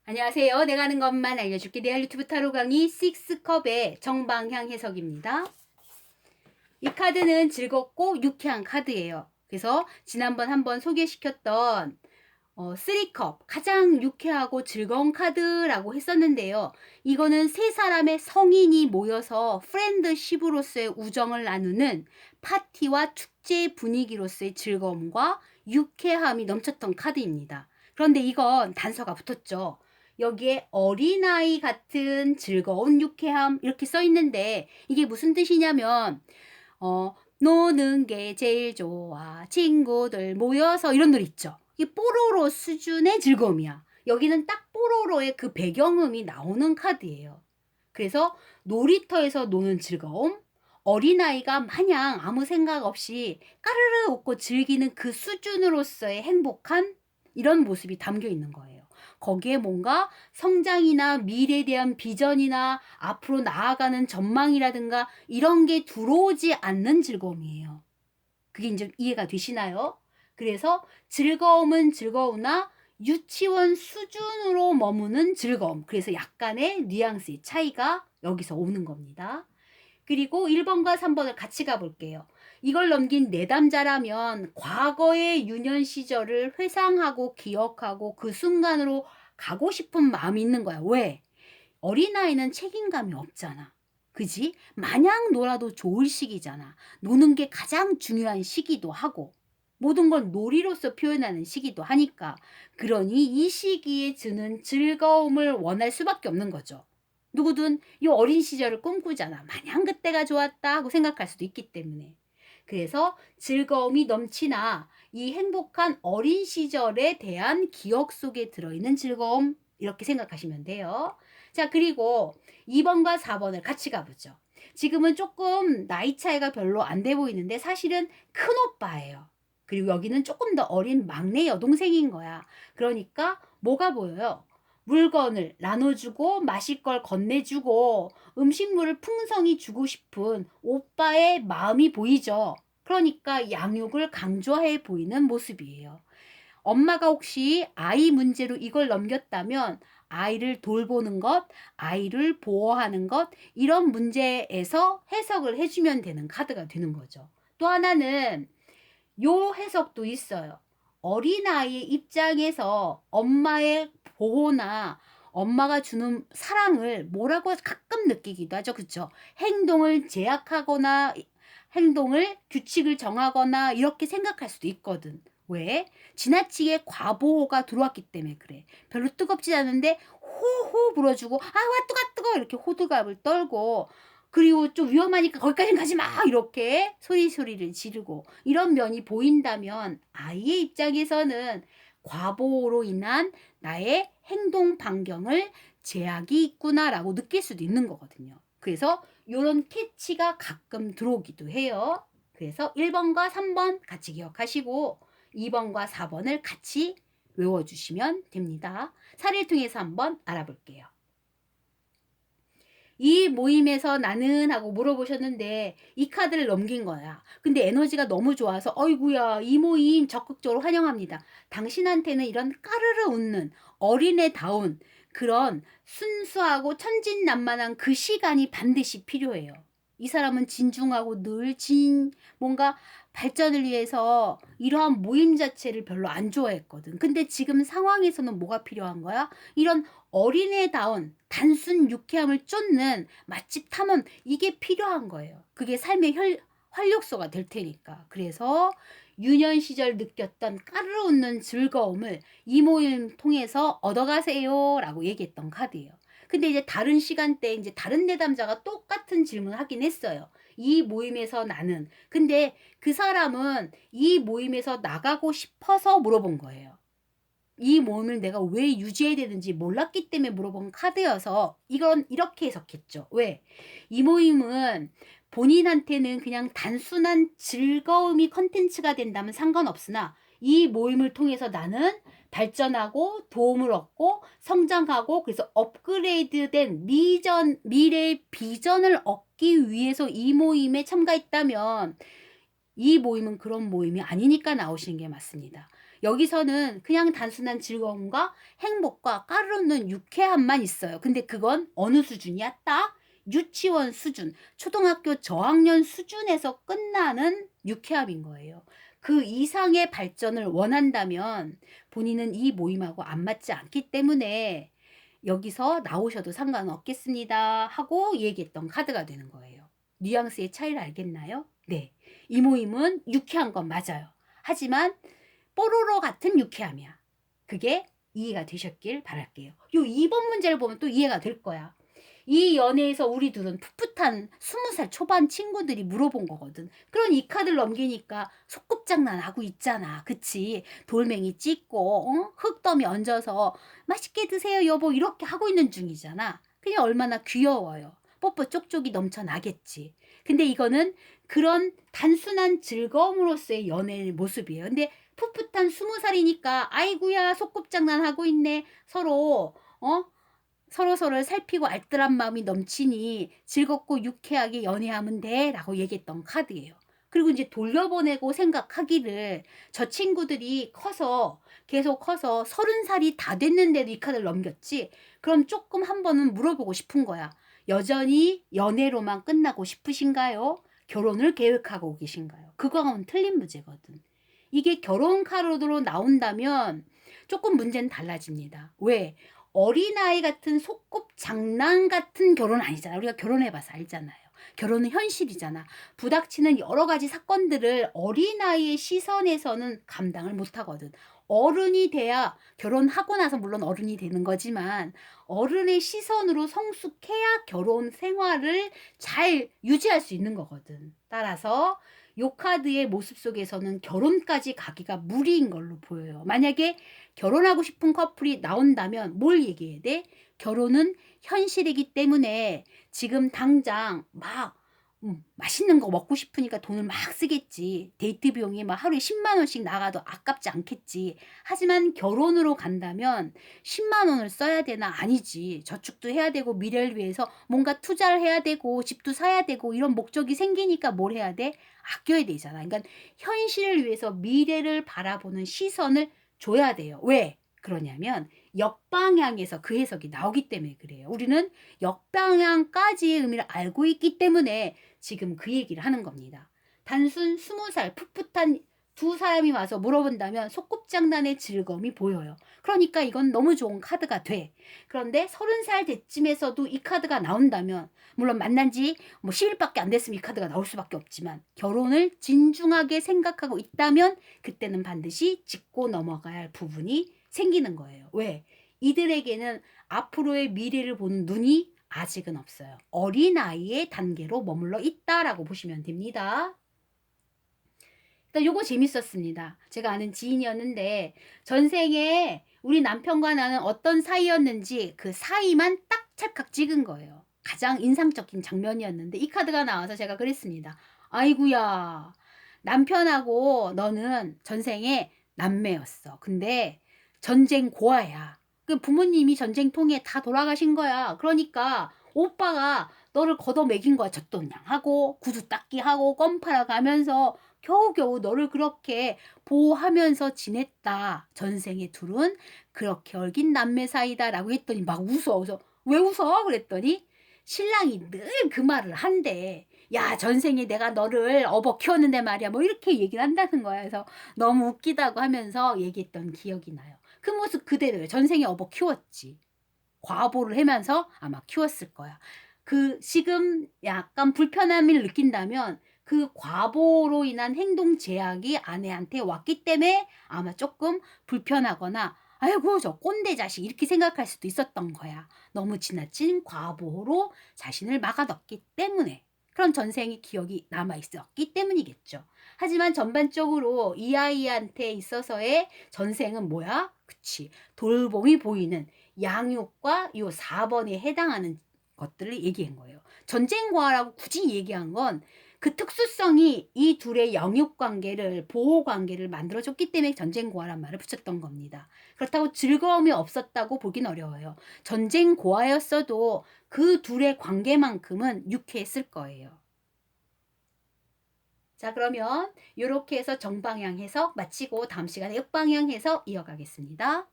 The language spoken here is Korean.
안녕하세요. 내가 아는 것만 알려줄게. 내알 유튜브 타로 강의 6컵의 정방향 해석입니다. 이 카드는 즐겁고 유쾌한 카드예요. 그래서 지난번 한번 소개시켰던 3컵 가장 유쾌하고 즐거운 카드라고 했었는데요. 이거는 세 사람의 성인이 모여서 프렌드십으로서의 우정을 나누는 파티와 축제 분위기로서의 즐거움과 유쾌함이 넘쳤던 카드입니다. 그런데 이건 단서가 붙었죠. 여기에 어린아이 같은 즐거운 유쾌함 이렇게 써 있는데 이게 무슨 뜻이냐면 노는 게 제일 좋아 친구들 모여서 이런 노래 있죠. 이게 뽀로로 수준의 즐거움이야. 여기는 딱 뽀로로의 그 배경음이 나오는 카드예요. 그래서 놀이터에서 노는 즐거움, 어린아이가 마냥 아무 생각 없이 까르르 웃고 즐기는 그 수준으로서의 행복한 이런 모습이 담겨 있는 거예요. 거기에 뭔가 성장이나 미래에 대한 비전이나 앞으로 나아가는 전망이라든가 이런 게 들어오지 않는 즐거움이에요. 그게 이제 이해가 되시나요? 그래서 즐거움은 즐거우나 유치원 수준으로 머무는 즐거움. 그래서 약간의 뉘앙스의 차이가 여기서 오는 겁니다. 그리고 1번과 3번을 같이 가볼게요. 이걸 넘긴 내담자라면 과거의 유년 시절을 회상하고 기억하고 그 순간으로 가고 싶은 마음이 있는 거야. 왜? 어린아이는 책임감이 없잖아. 그지? 마냥 놀아도 좋을 시기잖아. 노는 게 가장 중요한 시기도 하고 모든 걸 놀이로서 표현하는 시기도 하니까 그러니 이 시기에 주는 즐거움을 원할 수밖에 없는 거죠. 누구든 이 어린 시절을 꿈꾸잖아. 마냥 그때가 좋았다 하고 생각할 수도 있기 때문에. 그래서 즐거움이 넘치나 이 행복한 어린 시절에 대한 기억 속에 들어있는 즐거움 이렇게 생각하시면 돼요. 자, 그리고 2번과 4번을 같이 가보죠. 지금은 조금 나이 차이가 별로 안 돼 보이는데 사실은 큰 오빠예요. 그리고 여기는 조금 더 어린 막내 여동생인 거야. 그러니까 뭐가 보여요? 물건을 나눠주고 마실 걸 건네주고 음식물을 풍성히 주고 싶은 오빠의 마음이 보이죠. 그러니까 양육을 강조해 보이는 모습이에요. 엄마가 혹시 아이 문제로 이걸 넘겼다면 아이를 돌보는 것, 아이를 보호하는 것, 이런 문제에서 해석을 해주면 되는 카드가 되는 거죠. 또 하나는 요 해석도 있어요. 어린아이의 입장에서 엄마의 보호나 엄마가 주는 사랑을 뭐라고 가끔 느끼기도 하죠. 그쵸? 행동을 제약하거나 행동을 규칙을 정하거나 이렇게 생각할 수도 있거든. 왜? 지나치게 과보호가 들어왔기 때문에 그래. 별로 뜨겁지 않은데 호호 불어주고 와 뜨거 이렇게 호들갑을 떨고 그리고 좀 위험하니까 거기까지는 가지 마 이렇게 소리를 지르고 이런 면이 보인다면 아이의 입장에서는 과보호로 인한 나의 행동 반경을 제약이 있구나라고 느낄 수도 있는 거거든요. 그래서 이런 캐치가 가끔 들어오기도 해요. 그래서 1번과 3번 같이 기억하시고 2번과 4번을 같이 외워주시면 됩니다. 사례를 통해서 한번 알아볼게요. 이 모임에서 나는 하고 물어보셨는데 이 카드를 넘긴 거야. 근데 에너지가 너무 좋아서 어이구야 이 모임 적극적으로 환영합니다. 당신한테는 이런 까르르 웃는 어린애다운 그런 순수하고 천진난만한 그 시간이 반드시 필요해요. 이 사람은 진중하고 늘 뭔가 발전을 위해서 이러한 모임 자체를 별로 안 좋아했거든. 근데 지금 상황에서는 뭐가 필요한 거야? 이런 어린애다운 단순 유쾌함을 쫓는 맛집 탐험 이게 필요한 거예요. 그게 삶의 활력소가 될 테니까. 그래서 유년 시절 느꼈던 까르르 웃는 즐거움을 이 모임 통해서 얻어가세요 라고 얘기했던 카드예요. 근데 이제 다른 시간대에 이제 다른 내담자가 똑같은 질문을 하긴 했어요. 이 모임에서 나는. 근데 그 사람은 이 모임에서 나가고 싶어서 물어본 거예요. 이 모임을 내가 왜 유지해야 되는지 몰랐기 때문에 물어본 카드여서 이건 이렇게 해석했죠. 왜? 이 모임은 본인한테는 그냥 단순한 즐거움이 컨텐츠가 된다면 상관없으나 이 모임을 통해서 나는 발전하고 도움을 얻고 성장하고 그래서 업그레이드된 미래의 비전을 얻기 위해서 이 모임에 참가했다면 이 모임은 그런 모임이 아니니까 나오시는 게 맞습니다. 여기서는 그냥 단순한 즐거움과 행복과 까르르는 유쾌함만 있어요. 근데 그건 어느 수준이야? 딱 유치원 수준, 초등학교 저학년 수준에서 끝나는 유쾌함인 거예요. 그 이상의 발전을 원한다면 본인은 이 모임하고 안 맞지 않기 때문에 여기서 나오셔도 상관없겠습니다 하고 얘기했던 카드가 되는 거예요. 뉘앙스의 차이를 알겠나요? 네. 이 모임은 유쾌한 건 맞아요. 하지만 뽀로로 같은 유쾌함이야. 그게 이해가 되셨길 바랄게요. 요 2번 문제를 보면 또 이해가 될 거야. 이 연애에서 우리 둘은 풋풋한 20살 초반 친구들이 물어본 거거든. 그런 이 카드를 넘기니까 소꿉장난 하고 있잖아. 그치? 돌멩이 찢고 흙더미 얹어서 맛있게 드세요 여보 이렇게 하고 있는 중이잖아. 그냥 얼마나 귀여워요. 뽀뽀 쪽쪽이 넘쳐나겠지. 근데 이거는 그런 단순한 즐거움으로서의 연애의 모습이에요. 근데 풋풋한 20살이니까 아이구야 소꿉장난 하고 있네. 서로를 살피고 알뜰한 마음이 넘치니 즐겁고 유쾌하게 연애하면 돼 라고 얘기했던 카드예요. 그리고 이제 돌려보내고 생각하기를 저 친구들이 계속 커서 30살이 다 됐는데도 이 카드를 넘겼지. 그럼 조금 한 번은 물어보고 싶은 거야. 여전히 연애로만 끝나고 싶으신가요? 결혼을 계획하고 계신가요? 그거하고는 틀린 문제거든. 이게 결혼 카드로 나온다면 조금 문제는 달라집니다. 왜? 어린아이 같은 소꿉장난 같은 결혼 아니잖아. 우리가 결혼해봐서 알잖아요. 결혼은 현실이잖아. 부닥치는 여러 가지 사건들을 어린아이의 시선에서는 감당을 못하거든. 어른이 돼야 결혼하고 나서 물론 어른이 되는 거지만 어른의 시선으로 성숙해야 결혼 생활을 잘 유지할 수 있는 거거든. 따라서 요 카드의 모습 속에서는 결혼까지 가기가 무리인 걸로 보여요. 만약에 결혼하고 싶은 커플이 나온다면 뭘 얘기해야 돼? 결혼은 현실이기 때문에 지금 당장 막 맛있는 거 먹고 싶으니까 돈을 막 쓰겠지. 데이트 비용이 막 하루에 10만 원씩 나가도 아깝지 않겠지. 하지만 결혼으로 간다면 10만 원을 써야 되나? 아니지. 저축도 해야 되고 미래를 위해서 뭔가 투자를 해야 되고 집도 사야 되고 이런 목적이 생기니까 뭘 해야 돼? 아껴야 되잖아. 그러니까 현실을 위해서 미래를 바라보는 시선을 줘야 돼요. 왜? 그러냐면 역방향에서 그 해석이 나오기 때문에 그래요. 우리는 역방향까지의 의미를 알고 있기 때문에 지금 그 얘기를 하는 겁니다. 단순 20살 풋풋한 두 사람이 와서 물어본다면 소꿉장난의 즐거움이 보여요. 그러니까 이건 너무 좋은 카드가 돼. 그런데 30살 때쯤에서도 이 카드가 나온다면 물론 만난 지 10일밖에 안 됐으면 이 카드가 나올 수밖에 없지만 결혼을 진중하게 생각하고 있다면 그때는 반드시 짚고 넘어가야 할 부분이 생기는 거예요. 왜? 이들에게는 앞으로의 미래를 보는 눈이 아직은 없어요. 어린아이의 단계로 머물러 있다라고 보시면 됩니다. 일단 요거 재밌었습니다. 제가 아는 지인이었는데 전생에 우리 남편과 나는 어떤 사이였는지 그 사이만 딱 찰칵 찍은 거예요. 가장 인상적인 장면이었는데 이 카드가 나와서 제가 그랬습니다. 아이구야 남편하고 너는 전생에 남매였어. 근데 전쟁 고아야. 그 부모님이 전쟁통에 다 돌아가신 거야. 그러니까 오빠가 너를 걷어먹인 거야. 젖돈냥하고 구두 닦기 하고 껌 팔아가면서 겨우겨우 너를 그렇게 보호하면서 지냈다. 전생의 둘은 그렇게 얽인 남매 사이다라고 했더니 막 웃어. 왜 웃어? 그랬더니 신랑이 늘 그 말을 한대. 야, 전생에 내가 너를 업어 키웠는데 말이야. 뭐 이렇게 얘기를 한다는 거야. 그래서 너무 웃기다고 하면서 얘기했던 기억이 나요. 그 모습 그대로예요. 전생에 업어 키웠지. 과보를 하면서 아마 키웠을 거야. 지금 약간 불편함을 느낀다면 그 과보로 인한 행동 제약이 아내한테 왔기 때문에 아마 조금 불편하거나 아이고 저 꼰대 자식 이렇게 생각할 수도 있었던 거야. 너무 지나친 과보로 자신을 막아뒀기 때문에 그런 전생의 기억이 남아있었기 때문이겠죠. 하지만 전반적으로 이 아이한테 있어서의 전생은 뭐야? 그치. 돌봄이 보이는 양육과 요 4번에 해당하는 것들을 얘기한 거예요. 전쟁과라고 굳이 얘기한 건 그 특수성이 이 둘의 영육 관계를 보호 관계를 만들어줬기 때문에 전쟁고아란 말을 붙였던 겁니다. 그렇다고 즐거움이 없었다고 보긴 어려워요. 전쟁고아였어도 그 둘의 관계만큼은 유쾌했을 거예요. 자, 그러면 이렇게 해서 정방향 해석 마치고 다음 시간에 역방향 해석 이어가겠습니다.